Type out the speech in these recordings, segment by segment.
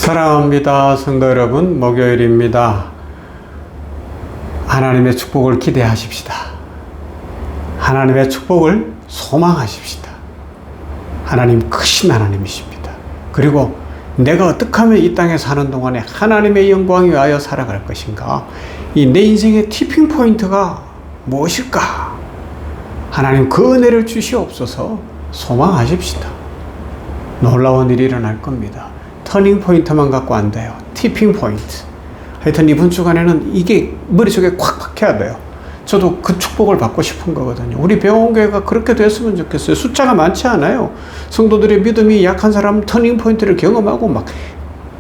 사랑합니다. 성도 여러분, 목요일입니다. 하나님의 축복을 기대하십시다. 하나님의 축복을 소망하십시다. 하나님 크신 하나님이십니다. 그리고 내가 어떻게 하면 이 땅에 사는 동안에 하나님의 영광이 위하여 살아갈 것인가? 이 내 인생의 티핑 포인트가 무엇일까? 하나님 그 은혜를 주시옵소서. 소망하십시다. 놀라운 일이 일어날 겁니다. 터닝 포인트만 갖고 안 돼요. 티핑 포인트. 하여튼 이번 주간에는 이게 머릿속에 콱 박혀야 돼요. 저도 그 축복을 받고 싶은 거거든요. 우리 배원교회가 그렇게 됐으면 좋겠어요. 숫자가 많지 않아요. 성도들의 믿음이 약한 사람은 터닝 포인트를 경험하고 막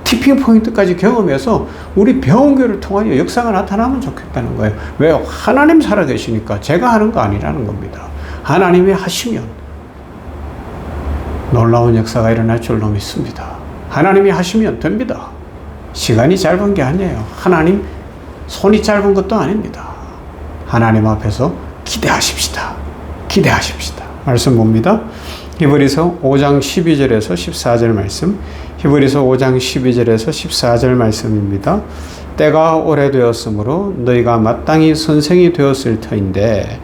티핑 포인트까지 경험해서 우리 배원교회를 통하여 역사가 나타나면 좋겠다는 거예요. 왜요? 하나님 살아계시니까 제가 하는 거 아니라는 겁니다. 하나님이 하시면 놀라운 역사가 일어날 줄로 믿습니다. 하나님이 하시면 됩니다. 시간이 짧은 게 아니에요. 하나님 손이 짧은 것도 아닙니다. 하나님 앞에서 기대하십시다. 기대하십시다. 말씀 봅니다. 히브리서 5장 12절에서 14절 말씀. 히브리서 5장 12절에서 14절 말씀입니다. 때가 오래되었으므로 너희가 마땅히 선생이 되었을 터인데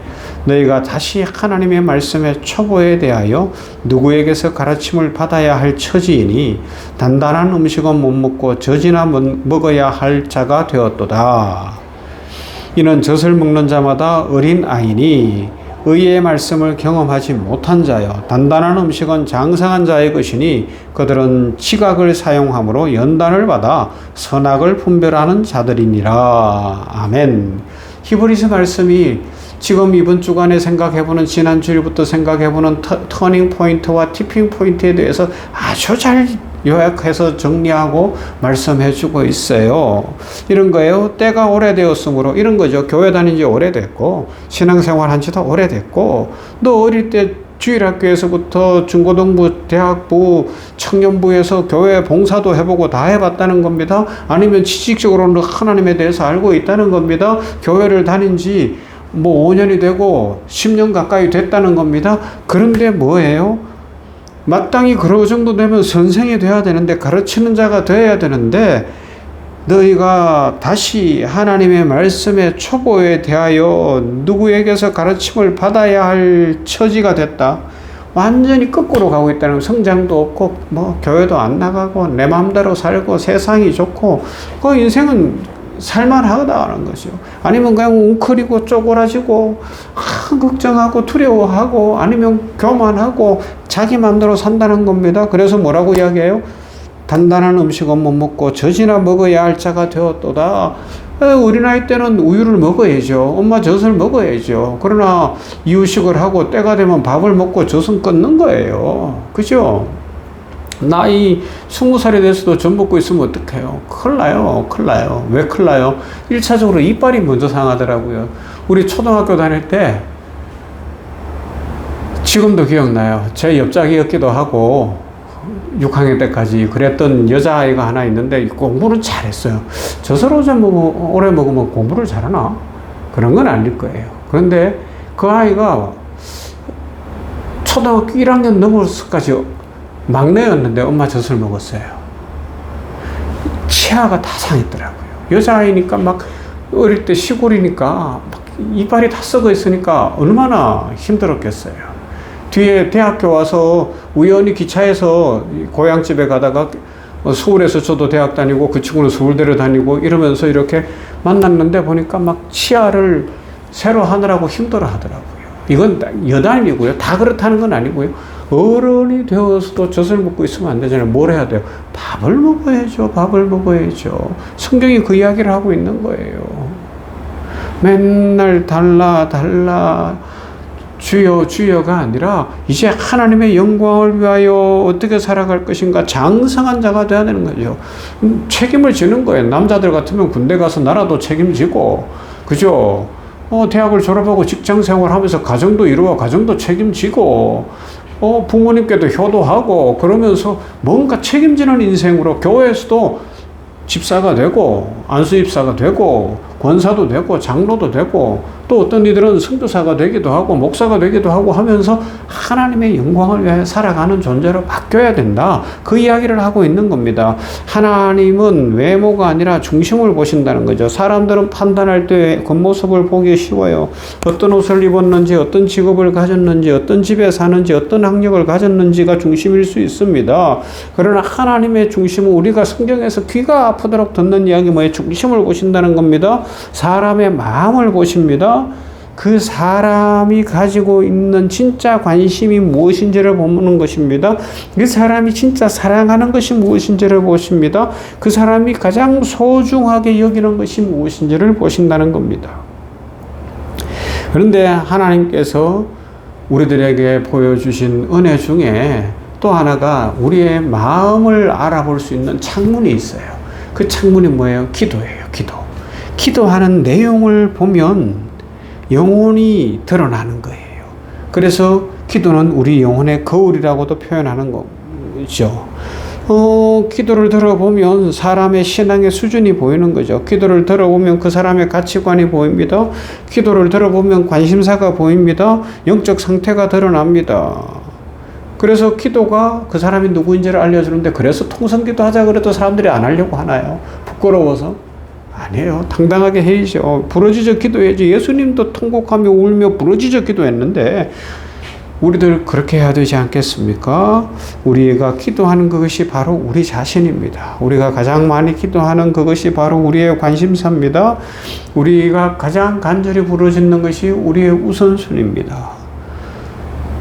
너희가 다시 하나님의 말씀의 초보에 대하여 누구에게서 가르침을 받아야 할 처지이니 단단한 음식은 못 먹고 젖이나 먹어야 할 자가 되었도다. 이는 젖을 먹는 자마다 어린 아이니 의의 말씀을 경험하지 못한 자여 단단한 음식은 장성한 자의 것이니 그들은 지각을 사용함으로 연단을 받아 선악을 분별하는 자들이니라. 아멘. 히브리서 말씀이 지금 이번 주간에 생각해보는 지난 주일부터 생각해보는 터닝 포인트와 티핑 포인트에 대해서 아주 잘 요약해서 정리하고 말씀해주고 있어요. 이런 거예요. 때가 오래되었으므로 이런 거죠. 교회 다닌 지 오래됐고 신앙생활 한 지도 오래됐고 너 어릴 때 주일학교에서부터 중고등부, 대학부, 청년부에서 교회 봉사도 해보고 다 해봤다는 겁니다. 아니면 지식적으로는 하나님에 대해서 알고 있다는 겁니다. 교회를 다닌 지 5년이 되고 10년 가까이 됐다는 겁니다. 그런데 뭐예요? 마땅히 그런 정도 되면 선생이 돼야 되는데 가르치는 자가 되어야 되는데 너희가 다시 하나님의 말씀의 초보에 대하여 누구에게서 가르침을 받아야 할 처지가 됐다. 완전히 거꾸로 가고 있다는 성장도 없고 교회도 안 나가고 내 마음대로 살고 세상이 좋고 그 인생은 살만하다는 거죠. 아니면 그냥 웅크리고 쪼그라지고 걱정하고 두려워하고 아니면 교만하고 자기 마음대로 산다는 겁니다. 그래서 뭐라고 이야기해요? 단단한 음식은 못 먹고 젖이나 먹어야 할 자가 되었도다. 우리 나이 때는 우유를 먹어야죠. 엄마 젖을 먹어야죠. 그러나 이유식을 하고 때가 되면 밥을 먹고 젖은 끊는 거예요. 그죠? 나이 20살이 돼서도 젖 먹고 있으면 어떡해요? 큰일 나요. 큰일 나요. 왜 큰일 나요? 1차적으로 이빨이 먼저 상하더라고요. 우리 초등학교 다닐 때 지금도 기억나요. 제 옆자기였기도 하고 6학년 때까지 그랬던 여자아이가 하나 있는데 공부는 잘했어요. 젖을 오래 먹으면 공부를 잘하나? 그런 건 아닐 거예요. 그런데 그 아이가 초등학교 1학년 넘어서까지 막내였는데 엄마 젖을 먹었어요. 치아가 다 상했더라고요. 여자아이니까 막 어릴 때 시골이니까 막 이빨이 다 썩어 있으니까 얼마나 힘들었겠어요. 뒤에 대학교 와서 우연히 기차에서 고향집에 가다가 서울에서 저도 대학 다니고 그 친구는 서울대를 다니고 이러면서 이렇게 만났는데 보니까 막 치아를 새로 하느라고 힘들어 하더라고요. 이건 여단이고요. 다 그렇다는 건 아니고요. 어른이 되어서도 젖을 먹고 있으면 안 되잖아요. 뭘 해야 돼요? 밥을 먹어야죠. 밥을 먹어야죠. 성경이 그 이야기를 하고 있는 거예요. 맨날 달라 주여 주여가 아니라 이제 하나님의 영광을 위하여 어떻게 살아갈 것인가 장성한 자가 되어야 되는 거죠. 책임을 지는 거예요. 남자들 같으면 군대 가서 나라도 책임지고 그죠? 대학을 졸업하고 직장 생활하면서 가정도 이루어 가정도 책임지고 부모님께도 효도하고 그러면서 뭔가 책임지는 인생으로 교회에서도 집사가 되고 안수집사가 되고 권사도 되고 장로도 되고 또 어떤 이들은 선교사가 되기도 하고 목사가 되기도 하고 하면서 하나님의 영광을 위해 살아가는 존재로 바뀌어야 된다. 그 이야기를 하고 있는 겁니다. 하나님은 외모가 아니라 중심을 보신다는 거죠. 사람들은 판단할 때 겉모습을 보기 쉬워요. 어떤 옷을 입었는지, 어떤 직업을 가졌는지, 어떤 집에 사는지, 어떤 학력을 가졌는지가 중심일 수 있습니다. 그러나 하나님의 중심은 우리가 성경에서 귀가 아프도록 듣는 이야기 뭐에 중심을 보신다는 겁니다. 사람의 마음을 보십니다. 그 사람이 가지고 있는 진짜 관심이 무엇인지를 보는 것입니다. 그 사람이 진짜 사랑하는 것이 무엇인지를 보십니다. 그 사람이 가장 소중하게 여기는 것이 무엇인지를 보신다는 겁니다. 그런데 하나님께서 우리들에게 보여주신 은혜 중에 또 하나가 우리의 마음을 알아볼 수 있는 창문이 있어요. 그 창문이 뭐예요? 기도예요. 기도. 기도하는 내용을 보면 영혼이 드러나는 거예요. 그래서 기도는 우리 영혼의 거울이라고도 표현하는 거죠. 기도를 들어보면 사람의 신앙의 수준이 보이는 거죠. 기도를 들어보면 그 사람의 가치관이 보입니다. 기도를 들어보면 관심사가 보입니다. 영적 상태가 드러납니다. 그래서 기도가 그 사람이 누구인지를 알려주는데, 그래서 통성기도 하자 그래도 사람들이 안 하려고 하나요? 부끄러워서? 아니에요. 당당하게 해야죠. 부러지져 기도해야죠. 예수님도 통곡하며 울며 부러지져 기도했는데 우리들 그렇게 해야 되지 않겠습니까? 우리가 기도하는 그것이 바로 우리 자신입니다. 우리가 가장 많이 기도하는 그것이 바로 우리의 관심사입니다. 우리가 가장 간절히 부르짖는 것이 우리의 우선순위입니다.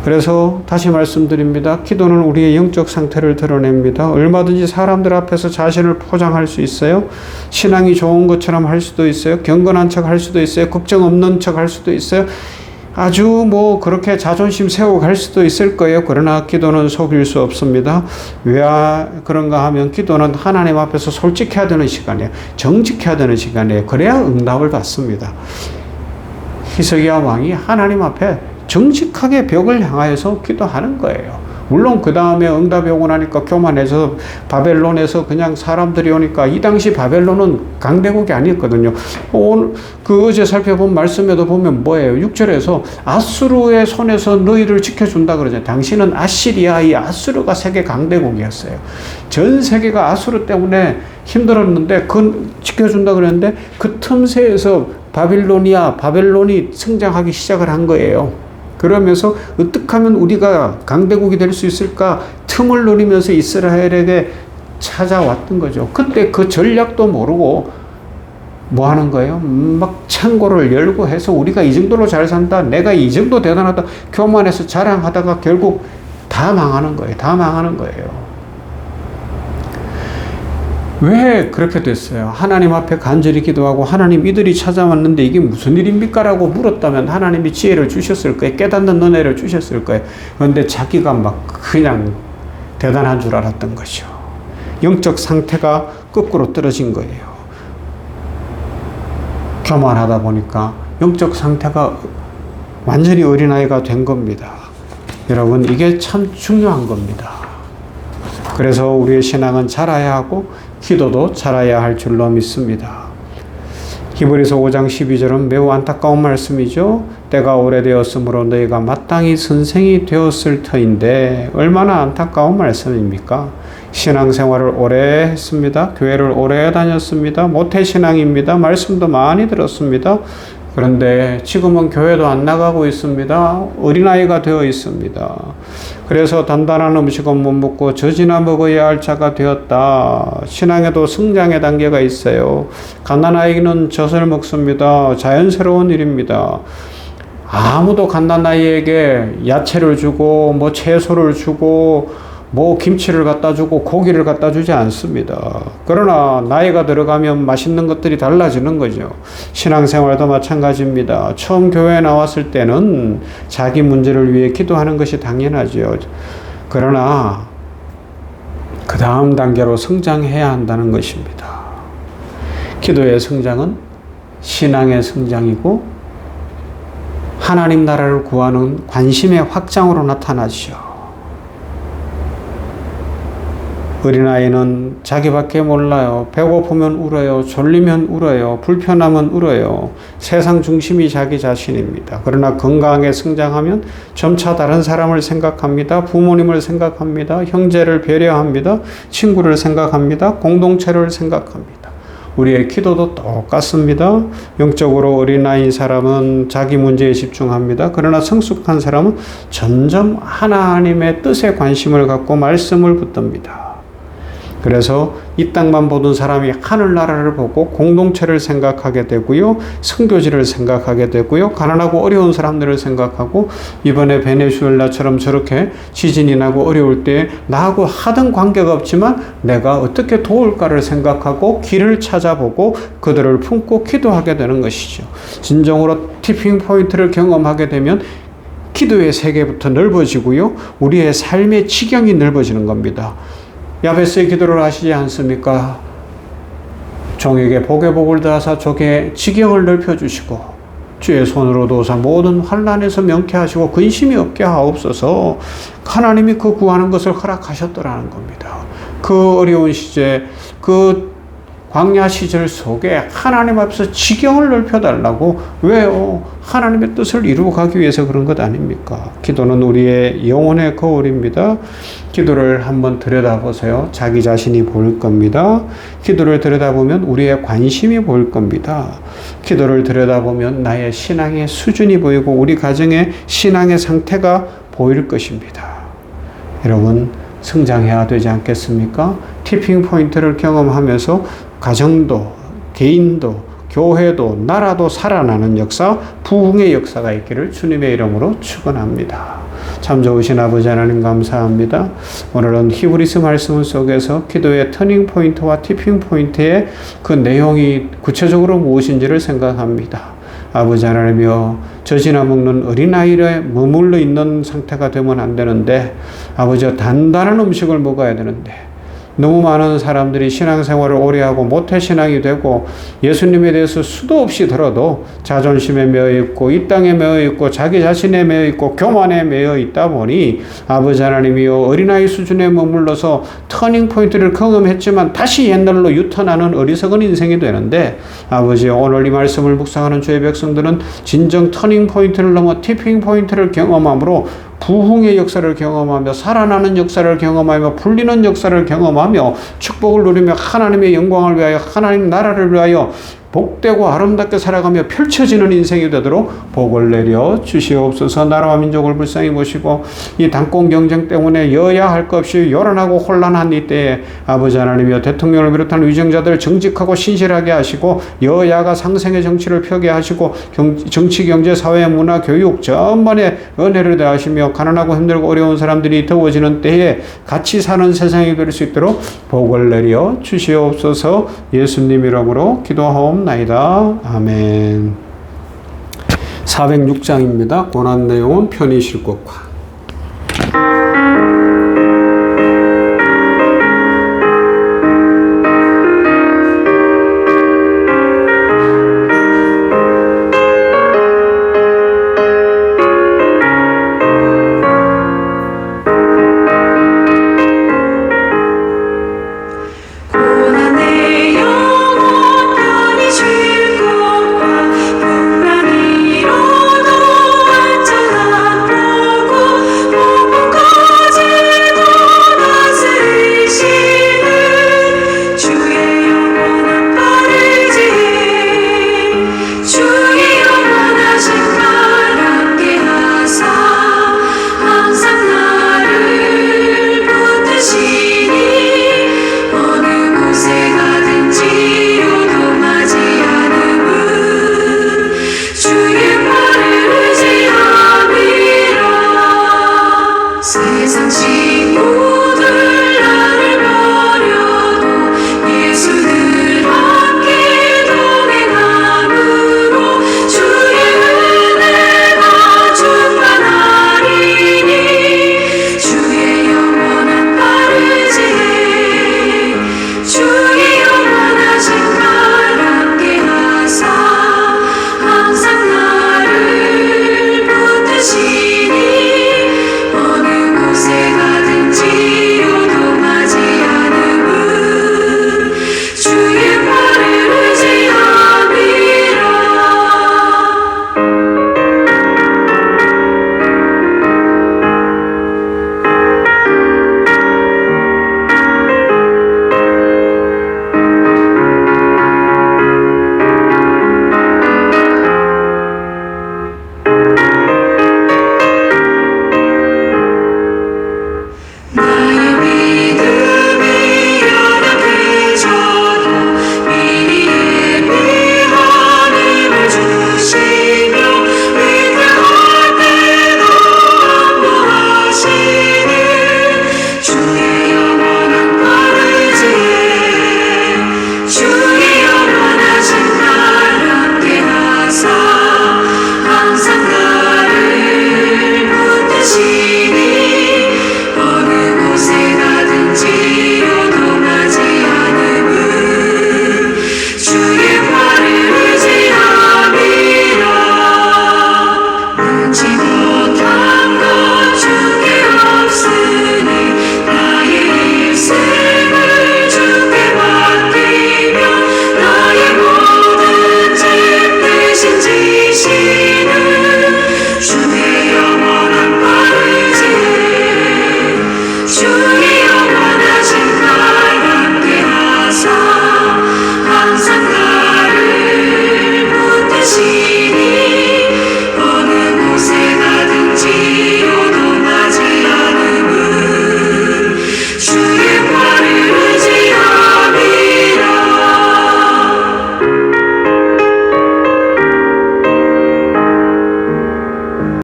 그래서 다시 말씀드립니다. 기도는 우리의 영적 상태를 드러냅니다. 얼마든지 사람들 앞에서 자신을 포장할 수 있어요. 신앙이 좋은 것처럼 할 수도 있어요. 경건한 척 할 수도 있어요. 걱정 없는 척 할 수도 있어요. 아주 그렇게 자존심 세우고 갈 수도 있을 거예요. 그러나 기도는 속일 수 없습니다. 왜 그런가 하면 기도는 하나님 앞에서 솔직해야 되는 시간이에요. 정직해야 되는 시간이에요. 그래야 응답을 받습니다. 히스기야 왕이 하나님 앞에 정직하게 벽을 향하여서 기도하는 거예요. 물론 그 다음에 응답이 오고 나니까 교만해서 바벨론에서 그냥 사람들이 오니까, 이 당시 바벨론은 강대국이 아니었거든요. 어제 살펴본 말씀에도 보면 뭐예요? 6절에서 아수르의 손에서 너희를 지켜준다 그러잖아요. 당시는 아시리아, 이 아수르가 세계 강대국이었어요. 전 세계가 아수르 때문에 힘들었는데 그 지켜준다 그랬는데, 그 틈새에서 바벨론이 성장하기 시작을 한 거예요. 그러면서 어떻게 하면 우리가 강대국이 될 수 있을까 틈을 노리면서 이스라엘에게 찾아왔던 거죠. 그때 그 전략도 모르고 뭐 하는 거예요? 막 창고를 열고 해서 우리가 이 정도로 잘 산다, 내가 이 정도 대단하다, 교만해서 자랑하다가 결국 다 망하는 거예요. 다 망하는 거예요. 왜 그렇게 됐어요? 하나님 앞에 간절히 기도하고 하나님 이들이 찾아왔는데 이게 무슨 일입니까? 라고 물었다면 하나님이 지혜를 주셨을 거예요. 깨닫는 은혜를 주셨을 거예요. 그런데 자기가 막 그냥 대단한 줄 알았던 거죠. 영적 상태가 거꾸로 떨어진 거예요. 교만하다 보니까 영적 상태가 완전히 어린아이가 된 겁니다. 여러분, 이게 참 중요한 겁니다. 그래서 우리의 신앙은 자라야 하고 기도도 자라야 할 줄로 믿습니다. 히브리서 5장 12절은 매우 안타까운 말씀이죠. 때가 오래되었으므로 너희가 마땅히 선생이 되었을 터인데, 얼마나 안타까운 말씀입니까? 신앙생활을 오래 했습니다. 교회를 오래 다녔습니다. 모태신앙입니다. 말씀도 많이 들었습니다. 그런데 지금은 교회도 안 나가고 있습니다. 어린아이가 되어 있습니다. 그래서 단단한 음식은 못 먹고 젖이나 먹어야 할 자가 되었다. 신앙에도 성장의 단계가 있어요. 갓난아이는 젖을 먹습니다. 자연스러운 일입니다. 아무도 갓난아이에게 야채를 주고 채소를 주고 김치를 갖다 주고 고기를 갖다 주지 않습니다. 그러나 나이가 들어가면 맛있는 것들이 달라지는 거죠. 신앙생활도 마찬가지입니다. 처음 교회에 나왔을 때는 자기 문제를 위해 기도하는 것이 당연하죠. 그러나 그 다음 단계로 성장해야 한다는 것입니다. 기도의 성장은 신앙의 성장이고 하나님 나라를 구하는 관심의 확장으로 나타나죠. 어린아이는 자기밖에 몰라요. 배고프면 울어요. 졸리면 울어요. 불편하면 울어요. 세상 중심이 자기 자신입니다. 그러나 건강하게 성장하면 점차 다른 사람을 생각합니다. 부모님을 생각합니다. 형제를 배려합니다. 친구를 생각합니다. 공동체를 생각합니다. 우리의 기도도 똑같습니다. 영적으로 어린아이인 사람은 자기 문제에 집중합니다. 그러나 성숙한 사람은 점점 하나님의 뜻에 관심을 갖고 말씀을 붙듭니다. 그래서 이 땅만 보던 사람이 하늘나라를 보고 공동체를 생각하게 되고요. 선교지를 생각하게 되고요. 가난하고 어려운 사람들을 생각하고 이번에 베네수엘라처럼 저렇게 지진이 나고 어려울 때 나하고 하등 관계가 없지만 내가 어떻게 도울까를 생각하고 길을 찾아보고 그들을 품고 기도하게 되는 것이죠. 진정으로 티핑 포인트를 경험하게 되면 기도의 세계부터 넓어지고요. 우리의 삶의 지경이 넓어지는 겁니다. 야베스의 기도를 하시지 않습니까? 종에게 복에 복을 더하사 적의 지경을 넓혀주시고 주의 손으로 도사 모든 환난에서 명쾌하시고 근심이 없게 하옵소서. 하나님이 그 구하는 것을 허락하셨더라는 겁니다. 그 어려운 시제, 그 광야 시절 속에 하나님 앞에서 지경을 넓혀달라고. 왜요? 하나님의 뜻을 이루어가기 위해서 그런 것 아닙니까? 기도는 우리의 영혼의 거울입니다. 기도를 한번 들여다보세요. 자기 자신이 보일 겁니다. 기도를 들여다보면 우리의 관심이 보일 겁니다. 기도를 들여다보면 나의 신앙의 수준이 보이고 우리 가정의 신앙의 상태가 보일 것입니다. 여러분, 성장해야 되지 않겠습니까? 티핑 포인트를 경험하면서 가정도, 개인도, 교회도, 나라도 살아나는 역사, 부흥의 역사가 있기를 주님의 이름으로 축원합니다. 참 좋으신 아버지 하나님 감사합니다. 오늘은 히브리서 말씀 속에서 기도의 터닝 포인트와 티핑 포인트의 그 내용이 구체적으로 무엇인지를 생각합니다. 아버지 하나님이여, 젖이나 먹는 어린아이에 머물러 있는 상태가 되면 안 되는데, 아버지여, 단단한 음식을 먹어야 되는데, 너무 많은 사람들이 신앙생활을 오래 하고 모태신앙이 되고 예수님에 대해서 수도 없이 들어도 자존심에 매여 있고 이 땅에 매여 있고 자기 자신에 매여 있고 교만에 매여 있다 보니 아버지 하나님이여, 어린아이 수준에 머물러서 터닝포인트를 경험했지만 다시 옛날로 유턴하는 어리석은 인생이 되는데, 아버지 오늘 이 말씀을 묵상하는 주의 백성들은 진정 터닝포인트를 넘어 티핑포인트를 경험함으로 부흥의 역사를 경험하며 살아나는 역사를 경험하며 풀리는 역사를 경험하며 축복을 누리며 하나님의 영광을 위하여 하나님 나라를 위하여 복되고 아름답게 살아가며 펼쳐지는 인생이 되도록 복을 내려 주시옵소서. 나라와 민족을 불쌍히 보시고 이 당권 경쟁 때문에 여야 할 것 없이 요란하고 혼란한 이때에 아버지 하나님이여, 대통령을 비롯한 위정자들을 정직하고 신실하게 하시고 여야가 상생의 정치를 펴게 하시고 정치, 경제, 사회, 문화, 교육 전반에 은혜를 더하시며 가난하고 힘들고 어려운 사람들이 더워지는 때에 같이 사는 세상이 될 수 있도록 복을 내려 주시옵소서. 예수님 이름으로 기도하옵나이다. 아멘. 406장입니다. 고난 내용은 편히 쉴 것과